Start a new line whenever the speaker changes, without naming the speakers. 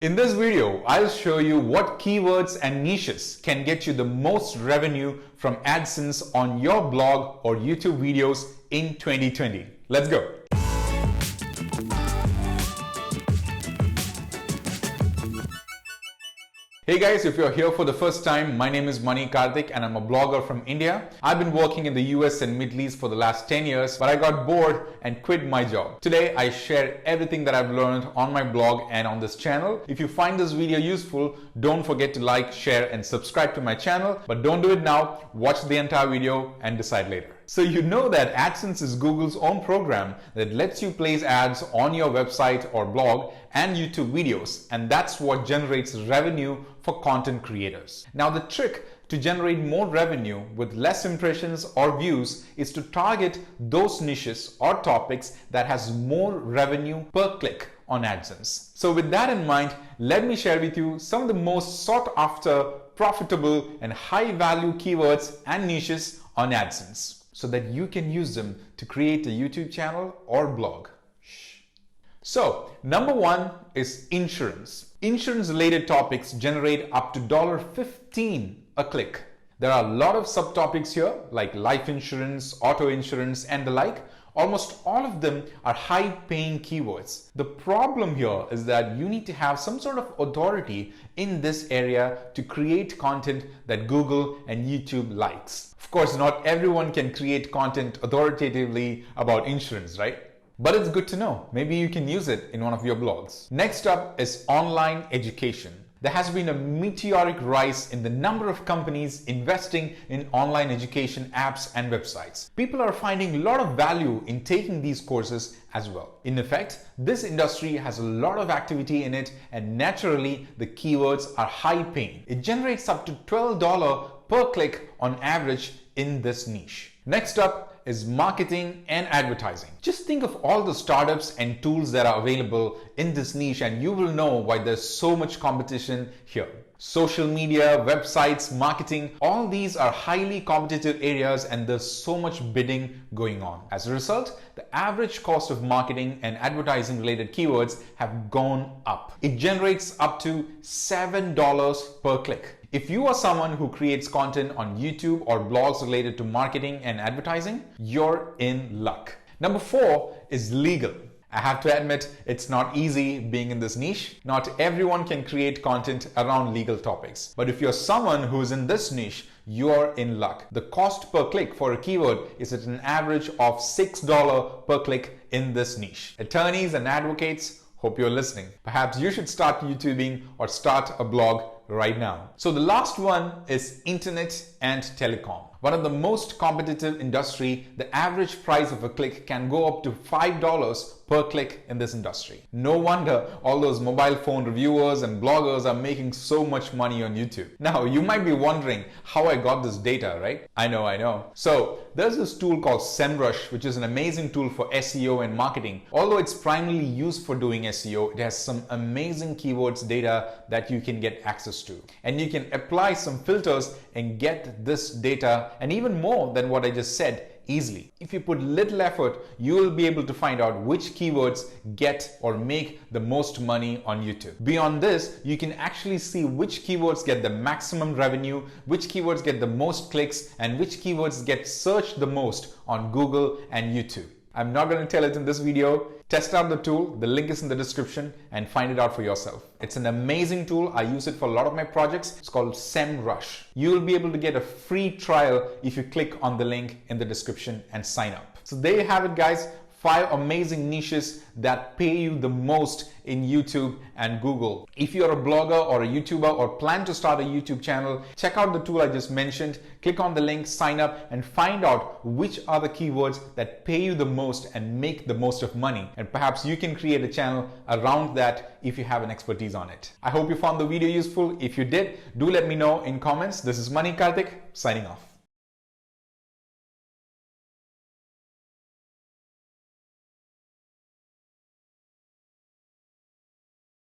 In this video, I'll show you what keywords and niches can get you the most revenue from AdSense on your blog or YouTube videos in 2020. Let's go. Hey guys, if you're here for the first time, my name is Mani Karthik and I'm a blogger from India. I've been working in the US and Middle East for the last 10 years, but I got bored and quit my job. Today, I share everything that I've learned on my blog and on this channel. If you find this video useful, don't forget to like, share and subscribe to my channel, but don't do it now. Watch the entire video and decide later. So you know that AdSense is Google's own program that lets you place ads on your website or blog and YouTube videos, and that's what generates revenue for content creators. Now the trick to generate more revenue with less impressions or views is to target those niches or topics that has more revenue per click on AdSense. So with that in mind, let me share with you some of the most sought after, profitable and high value keywords and niches on AdSense, so that you can use them to create a YouTube channel or blog. So, number one is insurance. Insurance related topics generate up to $15 a click. There are a lot of subtopics here like life insurance, auto insurance and the like. Almost all of them are high paying keywords. The problem here is that you need to have some sort of authority in this area to create content that Google and YouTube likes. Of course, not everyone can create content authoritatively about insurance, right? But it's good to know. Maybe you can use it in one of your blogs. Next up is online education. There has been a meteoric rise in the number of companies investing in online education apps and websites. People are finding a lot of value in taking these courses as well. In effect, this industry has a lot of activity in it, and naturally the keywords are high paying. It generates up to $12 per click on average in this niche. Next up is marketing and advertising. Just think of all the startups and tools that are available in this niche and you will know why there's so much competition here. Social media, websites, marketing, all these are highly competitive areas and there's so much bidding going on. As a result, the average cost of marketing and advertising related keywords have gone up. It generates up to $7 per click. If you are someone who creates content on YouTube or blogs related to marketing and advertising, you're in luck. Number 4 is legal. I have to admit, it's not easy being in this niche. Not everyone can create content around legal topics. But if you're someone who's in this niche, you're in luck. The cost per click for a keyword is at an average of $6 per click in this niche. Attorneys and advocates, hope you're listening. Perhaps you should start YouTubing or start a blog right now. So the last one is internet and telecom. One of the most competitive industry, the average price of a click can go up to $5 per click in this industry. No wonder all those mobile phone reviewers and bloggers are making so much money on YouTube. Now, you might be wondering how I got this data, right? I know. So there's this tool called SEMrush, which is an amazing tool for SEO and marketing. Although it's primarily used for doing SEO, it has some amazing keywords data that you can get access to. And you can apply some filters and get this data and even more than what I just said easily. If you put little effort, you will be able to find out which keywords get or make the most money on YouTube. Beyond this, you can actually see which keywords get the maximum revenue, which keywords get the most clicks, and which keywords get searched the most on Google and YouTube. I'm not going to tell it in this video. Test out the tool, the link is in the description, and find it out for yourself. It's an amazing tool. I use it for a lot of my projects. It's called SEMrush. You will be able to get a free trial if you click on the link in the description and sign up. So there you have it, guys. 5 amazing niches that pay you the most in YouTube and Google. If you're a blogger or a YouTuber or plan to start a YouTube channel, check out the tool I just mentioned, click on the link, sign up and find out which are the keywords that pay you the most and make the most of money. And perhaps you can create a channel around that if you have an expertise on it. I hope you found the video useful. If you did, do let me know in comments. This is Mani Karthik signing off.